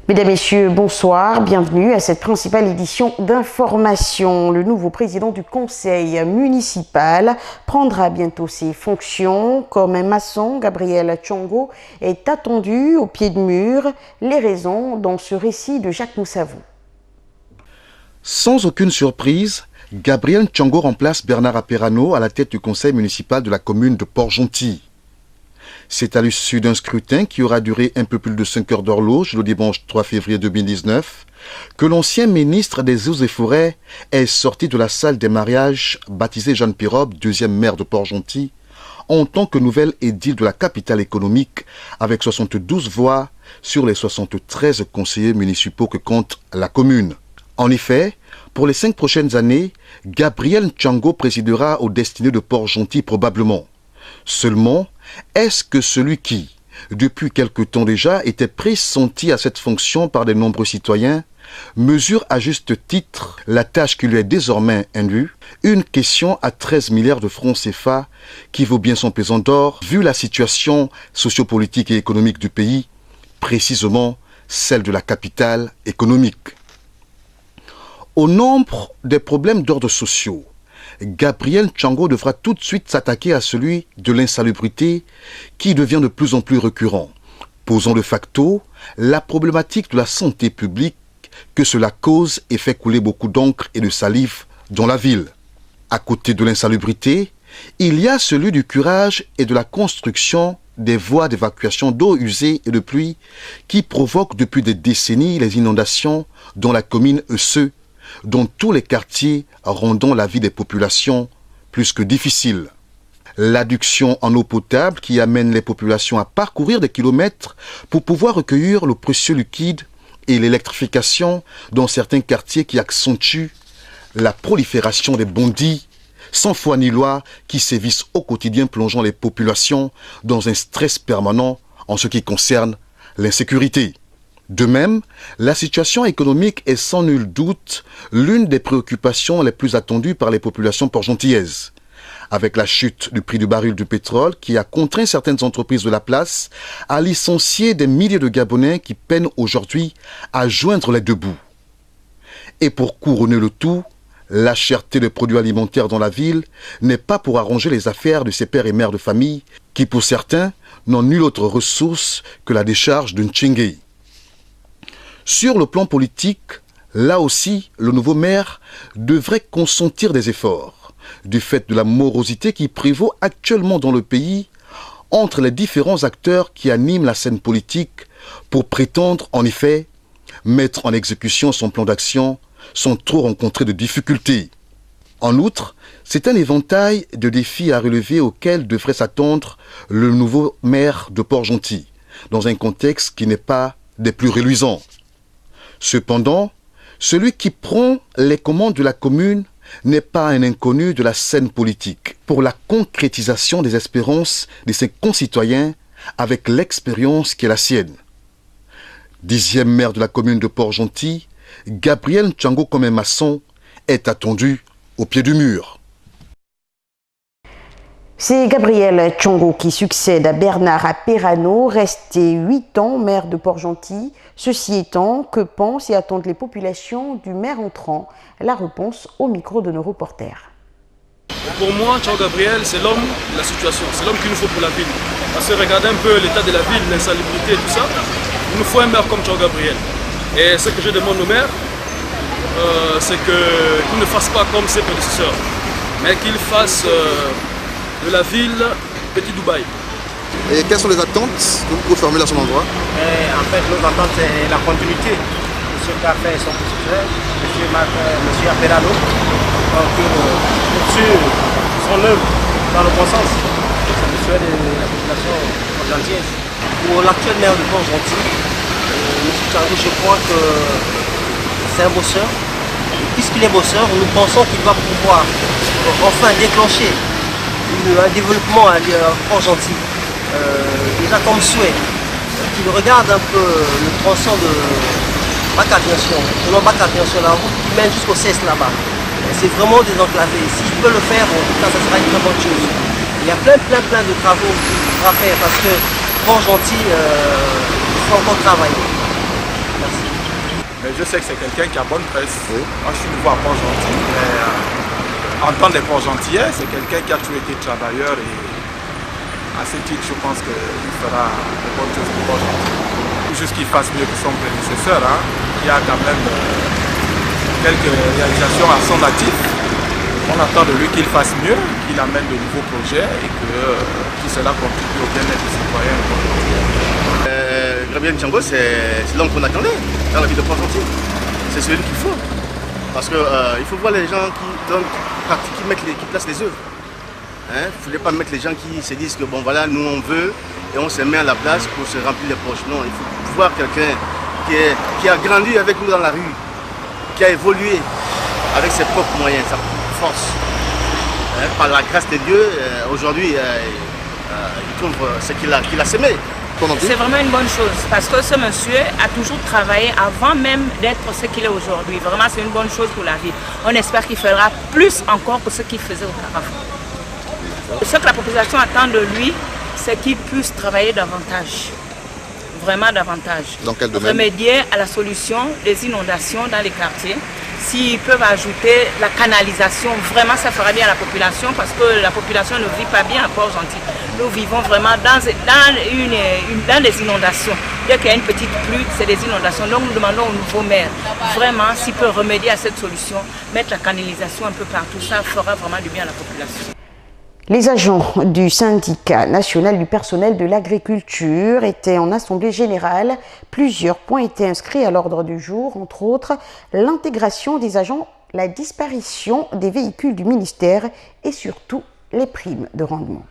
Mesdames, Messieurs, bonsoir, bienvenue à cette principale édition d'information. Le nouveau président du conseil municipal prendra bientôt ses fonctions. Comme un maçon, Gabriel Tchongo est attendu au pied de mur. Les raisons dans ce récit de Jacques Moussavou. Sans aucune surprise, Gabriel Tchongo remplace Bernard Aperano à la tête du conseil municipal de la commune de Port-Gentil. C'est à l'issue d'un scrutin qui aura duré un peu plus de 5 heures d'horloge le dimanche 3 février 2019 que l'ancien ministre des Eaux et Forêts est sorti de la salle des mariages baptisée Jeanne Pirobe, deuxième maire de Port-Gentil, en tant que nouvelle édile de la capitale économique avec 72 voix sur les 73 conseillers municipaux que compte la commune. En effet, pour les 5 prochaines années, Gabriel Tchongo présidera aux destinées de Port-Gentil probablement. Seulement, est-ce que celui qui, depuis quelque temps déjà, était pressenti à cette fonction par de nombreux citoyens, mesure à juste titre la tâche qui lui est désormais indue, une question à 13 milliards de francs CFA qui vaut bien son pesant d'or, vu la situation sociopolitique et économique du pays, précisément celle de la capitale économique. Au nombre des problèmes d'ordre sociaux, Gabriel Tchongo devra tout de suite s'attaquer à celui de l'insalubrité qui devient de plus en plus récurrent, posant de facto la problématique de la santé publique que cela cause et fait couler beaucoup d'encre et de salive dans la ville. À côté de l'insalubrité, il y a celui du curage et de la construction des voies d'évacuation d'eau usée et de pluie qui provoquent depuis des décennies les inondations dans la commune Esseux, dans tous les quartiers rendant la vie des populations plus que difficile. L'adduction en eau potable qui amène les populations à parcourir des kilomètres pour pouvoir recueillir le précieux liquide et l'électrification dans certains quartiers qui accentuent la prolifération des bandits sans foi ni loi qui sévissent au quotidien plongeant les populations dans un stress permanent en ce qui concerne l'insécurité. De même, la situation économique est sans nul doute l'une des préoccupations les plus attendues par les populations port-gentillaises. Avec la chute du prix du baril de pétrole qui a contraint certaines entreprises de la place à licencier des milliers de Gabonais qui peinent aujourd'hui à joindre les deux bouts. Et pour couronner le tout, la cherté des produits alimentaires dans la ville n'est pas pour arranger les affaires de ces pères et mères de famille qui, pour certains, n'ont nulle autre ressource que la décharge d'un tchéngué. Sur le plan politique, là aussi, le nouveau maire devrait consentir des efforts, du fait de la morosité qui prévaut actuellement dans le pays entre les différents acteurs qui animent la scène politique pour prétendre, en effet, mettre en exécution son plan d'action sans trop rencontrer de difficultés. En outre, c'est un éventail de défis à relever auxquels devrait s'attendre le nouveau maire de Port-Gentil, dans un contexte qui n'est pas des plus reluisants. Cependant, celui qui prend les commandes de la commune n'est pas un inconnu de la scène politique pour la concrétisation des espérances de ses concitoyens avec l'expérience qui est la sienne. 10e maire de la commune de Port-Gentil, Gabriel Tchongo comme un maçon est attendu au pied du mur. C'est Gabriel Tchongo qui succède à Bernard Aperano, resté 8 ans maire de Port-Gentil. Ceci étant, que pensent et attendent les populations du maire entrant? La réponse au micro de nos reporters. Pour moi, Tchongo Gabriel, c'est l'homme de la situation, c'est l'homme qu'il nous faut pour la ville. Parce que regardez un peu l'état de la ville, l'insalubrité et tout ça, il nous faut un maire comme Tchongo Gabriel. Et ce que je demande au maire, c'est qu'il ne fasse pas comme ses prédécesseurs, mais qu'il fasse de la ville Petit Dubaï. Et quelles sont les attentes que vous pouvez formuler à son endroit? En fait, nos attentes, c'est la continuité de ce qu'a fait son prédécesseur, M. Aperano, pour poursuivre son œuvre dans le bon sens. C'est le souhait de la population port-gentiaise. Pour l'actuel maire de Port-Gentil, M. Tchongo, je crois que c'est un bosseur. Puisqu'il est bosseur, nous pensons qu'il va pouvoir enfin déclencher un développement à Port-Gentil. Déjà comme souhait, qu'il regarde un peu le tronçon de Bac Aviation, la route qui mène jusqu'au CES là-bas. C'est vraiment désenclavé. S'il peut le faire, en tout cas, ça sera une très bonne chose. Il y a plein de travaux qu'il faudra faire parce que Port-Gentil, il faut encore travailler. Merci. mais je sais que c'est quelqu'un qui a bonne presse. Oui. Moi, je suis nouveau à Port-Gentil, mais en tant que Port-Gentillais, c'est quelqu'un qui a toujours été travailleur et à ce titre, je pense qu'il fera de bonnes choses pour Port-Gentil. Juste qu'il fasse mieux que son prédécesseur, hein, qui a quand même quelques réalisations à son actif. On attend de lui qu'il fasse mieux, qu'il amène de nouveaux projets et que cela contribue au bien-être des citoyens. Gabriel Tchongo, c'est l'homme qu'on attendait dans la ville de Port-Gentil. C'est celui qu'il faut. Parce qu'il faut voir les gens qui placent les œuvres. Il ne faudrait pas mettre les gens qui se disent que bon voilà, nous on veut et on se met à la place pour se remplir les poches. Non, il faut voir quelqu'un qui a grandi avec nous dans la rue, qui a évolué avec ses propres moyens, sa force. Par la grâce de Dieu, aujourd'hui, il trouve ce qu'il a semé. C'est vraiment une bonne chose parce que ce monsieur a toujours travaillé avant même d'être ce qu'il est aujourd'hui. Vraiment, c'est une bonne chose pour la ville. On espère qu'il fera plus encore que ce qu'il faisait auparavant. Ce que la population attend de lui, c'est qu'il puisse travailler davantage. Vraiment davantage. Dans quel domaine? Remédier à la solution des inondations dans les quartiers. S'ils peuvent ajouter la canalisation, vraiment ça fera bien à la population parce que la population ne vit pas bien à Port-Gentil. Nous vivons vraiment dans des inondations. Dès qu'il y a une petite pluie, c'est des inondations. Donc nous demandons au nouveau maire, vraiment s'il peut remédier à cette solution, mettre la canalisation un peu partout, ça fera vraiment du bien à la population. Les agents du syndicat national du personnel de l'agriculture étaient en assemblée générale. Plusieurs points étaient inscrits à l'ordre du jour, entre autres l'intégration des agents, la disparition des véhicules du ministère et surtout les primes de rendement.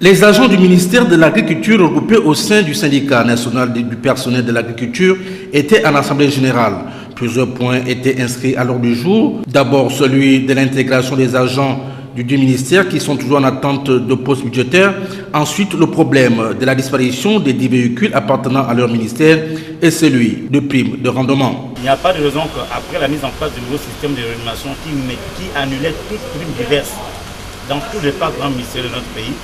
Les agents du ministère de l'Agriculture regroupés au sein du syndicat national du personnel de l'agriculture étaient en assemblée générale. Plusieurs points étaient inscrits à l'ordre du jour. D'abord celui de l'intégration des agents du ministère qui sont toujours en attente de postes budgétaires. Ensuite, le problème de la disparition des 10 véhicules appartenant à leur ministère et celui de primes de rendement. Il n'y a pas de raison qu'après la mise en place du nouveau système de rémunération qui annulait toutes primes diverses dans tous les pas grands ministères de notre pays,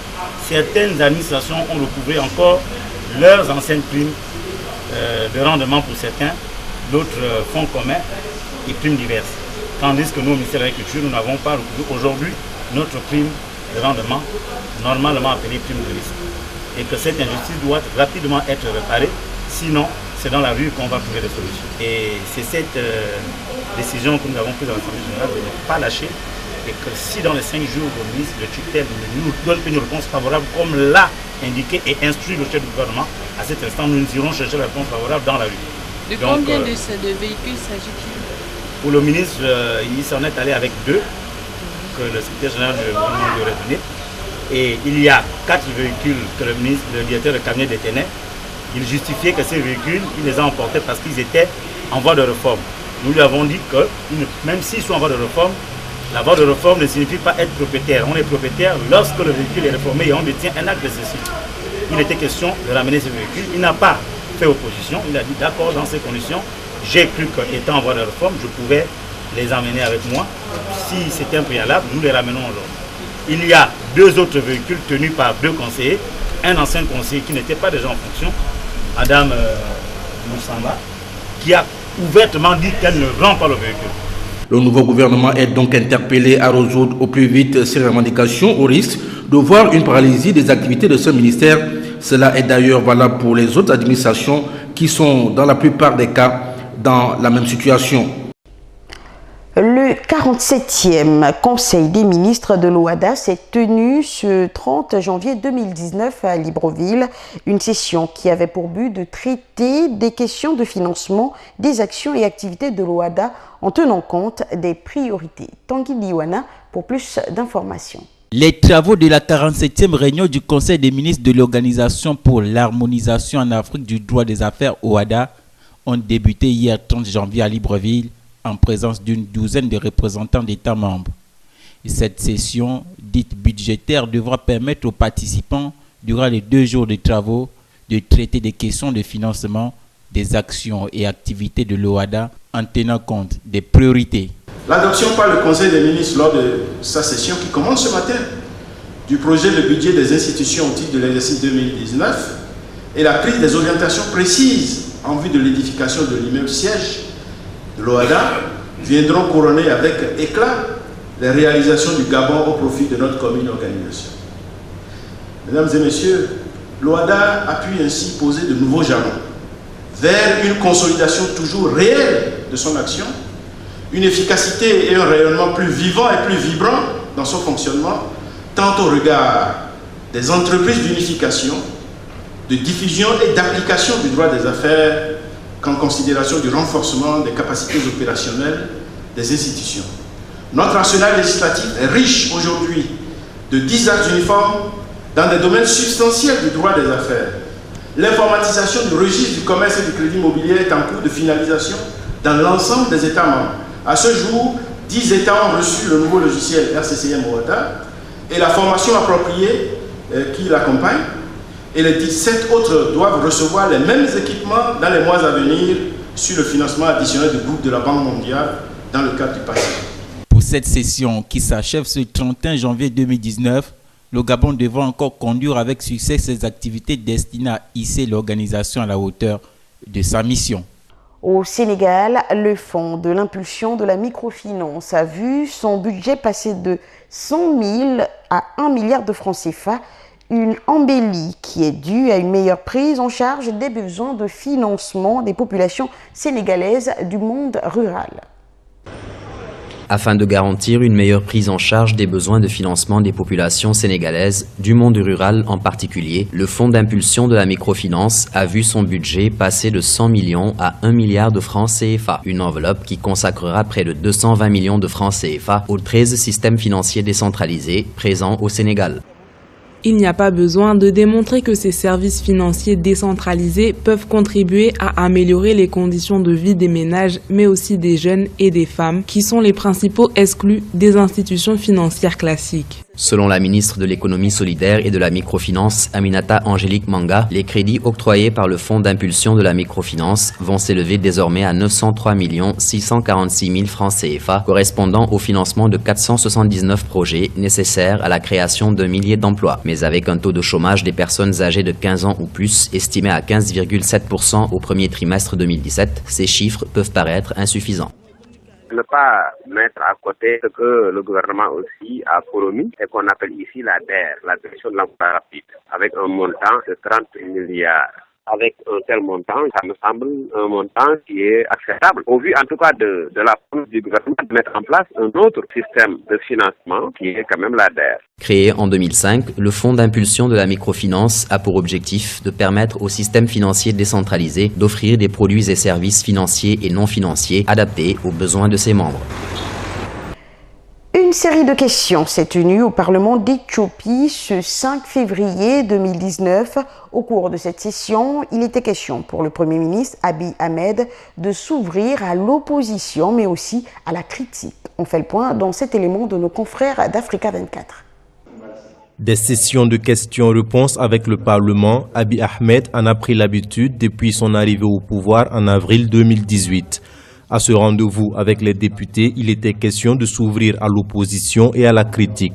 certaines administrations ont recouvré encore leurs anciennes primes de rendement pour certains, d'autres fonds communs et primes diverses. Tandis que nous, au ministère de l'Agriculture, nous n'avons pas recouvré aujourd'hui notre prime de rendement, normalement appelée prime de risque. Et que cette injustice doit rapidement être réparée, sinon c'est dans la rue qu'on va trouver des solutions. Et c'est cette décision que nous avons prise à l'Assemblée générale de ne pas lâcher, et que si dans les 5 jours le ministre de tutelle nous donne une réponse favorable, comme l'a indiqué et instruit le chef du gouvernement, à cet instant nous irons chercher la réponse favorable dans la rue. De combien de véhicules s'agit-il? Pour le ministre, il s'en est allé avec 2. Que le secrétaire général du gouvernement lui aurait donné. Et il y a 4 véhicules que le directeur de cabinet détenait. Il justifiait que ces véhicules, il les a emportés parce qu'ils étaient en voie de réforme. Nous lui avons dit que même s'ils sont en voie de réforme, la voie de réforme ne signifie pas être propriétaire. On est propriétaire lorsque le véhicule est réformé et on détient un acte de cession. Il était question de ramener ces véhicules. Il n'a pas fait opposition. Il a dit d'accord, dans ces conditions, j'ai cru qu'étant en voie de réforme, je pouvais les emmener avec moi. Si c'était un préalable, nous les ramenons aujourd'hui. Il y a 2 autres véhicules tenus par 2 conseillers. Un ancien conseiller qui n'était pas déjà en fonction, Madame Moussamba, qui a ouvertement dit qu'elle ne rend pas le véhicule. Le nouveau gouvernement est donc interpellé à résoudre au plus vite ces revendications au risque de voir une paralysie des activités de ce ministère. Cela est d'ailleurs valable pour les autres administrations qui sont dans la plupart des cas dans la même situation. Le 47e Conseil des ministres de l'OHADA s'est tenu ce 30 janvier 2019 à Libreville, une session qui avait pour but de traiter des questions de financement des actions et activités de l'OHADA en tenant compte des priorités. Tanguy Liwana pour plus d'informations. Les travaux de la 47e réunion du Conseil des ministres de l'Organisation pour l'harmonisation en Afrique du droit des affaires OHADA ont débuté hier 30 janvier à Libreville, en présence d'une douzaine de représentants d'États membres. Cette session, dite budgétaire, devra permettre aux participants, durant les 2 jours de travaux, de traiter des questions de financement des actions et activités de l'OHADA en tenant compte des priorités. L'adoption par le Conseil des ministres lors de sa session qui commence ce matin du projet de budget des institutions au titre de l'exercice 2019 et la prise des orientations précises en vue de l'édification de l'immeuble siège de l'OHADA viendront couronner avec éclat les réalisations du Gabon au profit de notre commune organisation. Mesdames et messieurs, l'OHADA a pu ainsi poser de nouveaux jalons vers une consolidation toujours réelle de son action, une efficacité et un rayonnement plus vivant et plus vibrant dans son fonctionnement, tant au regard des entreprises d'unification, de diffusion et d'application du droit des affaires qu'en considération du renforcement des capacités opérationnelles des institutions. Notre arsenal législatif est riche aujourd'hui de 10 actes uniformes dans des domaines substantiels du droit des affaires. L'informatisation du registre du commerce et du crédit immobilier est en cours de finalisation dans l'ensemble des États membres. À ce jour, 10 États ont reçu le nouveau logiciel RCCM OHADA et la formation appropriée qui l'accompagne. Et les 17 autres doivent recevoir les mêmes équipements dans les mois à venir sur le financement additionnel du groupe de la Banque mondiale dans le cadre du PACE. Pour cette session qui s'achève ce 31 janvier 2019, le Gabon devra encore conduire avec succès ses activités destinées à hisser l'organisation à la hauteur de sa mission. Au Sénégal, le Fonds de l'impulsion de la microfinance a vu son budget passer de 100 000 à 1 milliard de francs CFA, une embellie qui est due à une meilleure prise en charge des besoins de financement des populations sénégalaises du monde rural. Afin de garantir une meilleure prise en charge des besoins de financement des populations sénégalaises, du monde rural en particulier, le Fonds d'impulsion de la microfinance a vu son budget passer de 100 millions à 1 milliard de francs CFA, une enveloppe qui consacrera près de 220 millions de francs CFA aux 13 systèmes financiers décentralisés présents au Sénégal. Il n'y a pas besoin de démontrer que ces services financiers décentralisés peuvent contribuer à améliorer les conditions de vie des ménages, mais aussi des jeunes et des femmes, qui sont les principaux exclus des institutions financières classiques. Selon la ministre de l'économie solidaire et de la microfinance, Aminata Angélique Manga, les crédits octroyés par le Fonds d'impulsion de la microfinance vont s'élever désormais à 903 646 000 francs CFA, correspondant au financement de 479 projets nécessaires à la création de milliers d'emplois. Mais avec un taux de chômage des personnes âgées de 15 ans ou plus estimé à 15,7% au premier trimestre 2017, ces chiffres peuvent paraître insuffisants. Ne pas mettre à côté ce que le gouvernement aussi a promis et qu'on appelle ici la DER, la direction de l'emploi rapide, avec un montant de 30 milliards. Avec un tel montant, ça me semble un montant qui est acceptable. Au vu en tout cas de la politique du gouvernement de mettre en place un autre système de financement qui est quand même la DER. Créé en 2005, le Fonds d'impulsion de la microfinance a pour objectif de permettre au système financier décentralisé d'offrir des produits et services financiers et non financiers adaptés aux besoins de ses membres. Une série de questions s'est tenue au Parlement d'Éthiopie ce 5 février 2019. Au cours de cette session, il était question pour le Premier ministre Abiy Ahmed de s'ouvrir à l'opposition, mais aussi à la critique. On fait le point dans cet élément de nos confrères d'Africa 24. Des sessions de questions-réponses avec le Parlement, Abiy Ahmed en a pris l'habitude depuis son arrivée au pouvoir en avril 2018. À ce rendez-vous avec les députés, il était question de s'ouvrir à l'opposition et à la critique.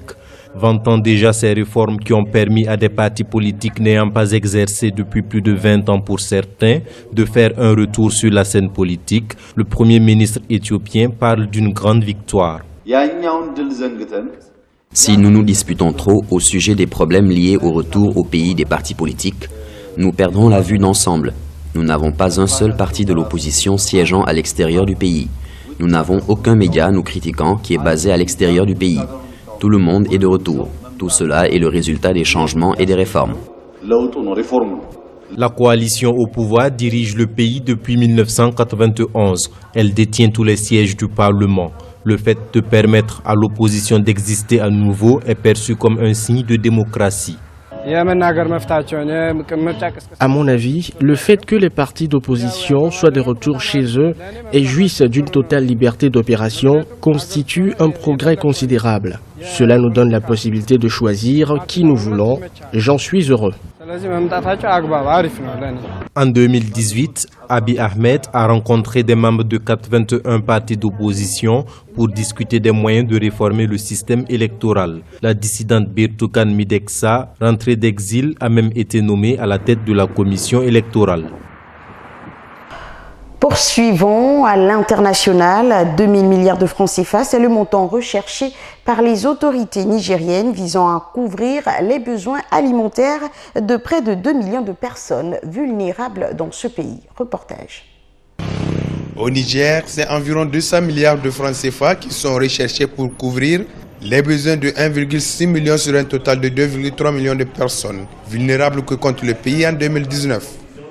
Vantant déjà ces réformes qui ont permis à des partis politiques n'ayant pas exercé depuis plus de 20 ans pour certains de faire un retour sur la scène politique, le Premier ministre éthiopien parle d'une grande victoire. Si nous nous disputons trop au sujet des problèmes liés au retour au pays des partis politiques, nous perdrons la vue d'ensemble. Nous n'avons pas un seul parti de l'opposition siégeant à l'extérieur du pays. Nous n'avons aucun média nous critiquant qui est basé à l'extérieur du pays. Tout le monde est de retour. Tout cela est le résultat des changements et des réformes. La coalition au pouvoir dirige le pays depuis 1991. Elle détient tous les sièges du Parlement. Le fait de permettre à l'opposition d'exister à nouveau est perçu comme un signe de démocratie. À mon avis, le fait que les partis d'opposition soient de retour chez eux et jouissent d'une totale liberté d'opération constitue un progrès considérable. Cela nous donne la possibilité de choisir qui nous voulons. J'en suis heureux. En 2018, Abiy Ahmed a rencontré des membres de 21 partis d'opposition pour discuter des moyens de réformer le système électoral. La dissidente Birtukan Mideksa, rentrée d'exil, a même été nommée à la tête de la commission électorale. Poursuivons à l'international. 2000 milliards de francs CFA, c'est le montant recherché par les autorités nigériennes visant à couvrir les besoins alimentaires de près de 2 millions de personnes vulnérables dans ce pays. Reportage. Au Niger, c'est environ 200 milliards de francs CFA qui sont recherchés pour couvrir les besoins de 1,6 million sur un total de 2,3 millions de personnes vulnérables que compte le pays en 2019.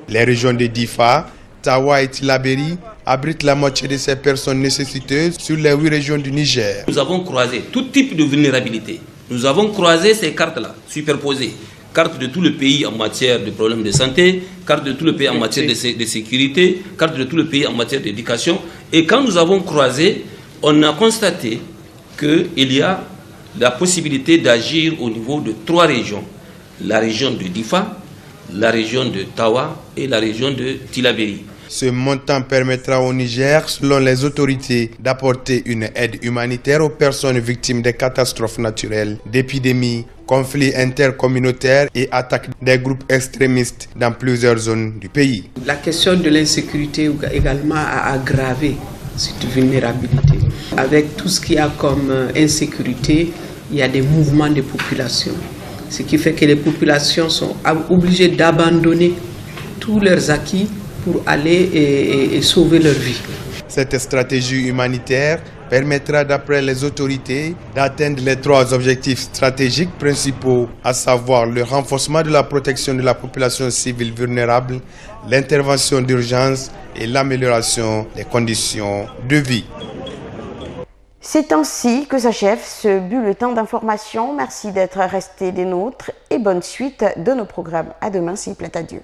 Les régions de Difa, Tawa et Tillabéri abritent la moitié de ces personnes nécessiteuses sur les 8 régions du Niger. Nous avons croisé tout type de vulnérabilité. Nous avons croisé ces cartes-là, superposées. Cartes de tout le pays en matière de problèmes de santé, cartes de tout le pays en matière de sécurité, cartes de tout le pays en matière d'éducation. Et quand nous avons croisé, on a constaté qu'il y a la possibilité d'agir au niveau de 3 régions. La région de Difa, la région de Tawa et la région de Tillabéri. Ce montant permettra au Niger, selon les autorités, d'apporter une aide humanitaire aux personnes victimes des catastrophes naturelles, d'épidémies, conflits intercommunautaires et attaques des groupes extrémistes dans plusieurs zones du pays. La question de l'insécurité également a aggravé cette vulnérabilité. Avec tout ce qu'il y a comme insécurité, il y a des mouvements de population. Ce qui fait que les populations sont obligées d'abandonner tous leurs acquis pour aller et sauver leur vie. Cette stratégie humanitaire permettra, d'après les autorités, d'atteindre les 3 objectifs stratégiques principaux, à savoir le renforcement de la protection de la population civile vulnérable, l'intervention d'urgence et l'amélioration des conditions de vie. C'est ainsi que s'achève ce bulletin d'information. Merci d'être resté des nôtres et bonne suite de nos programmes. À demain s'il plaît à Dieu.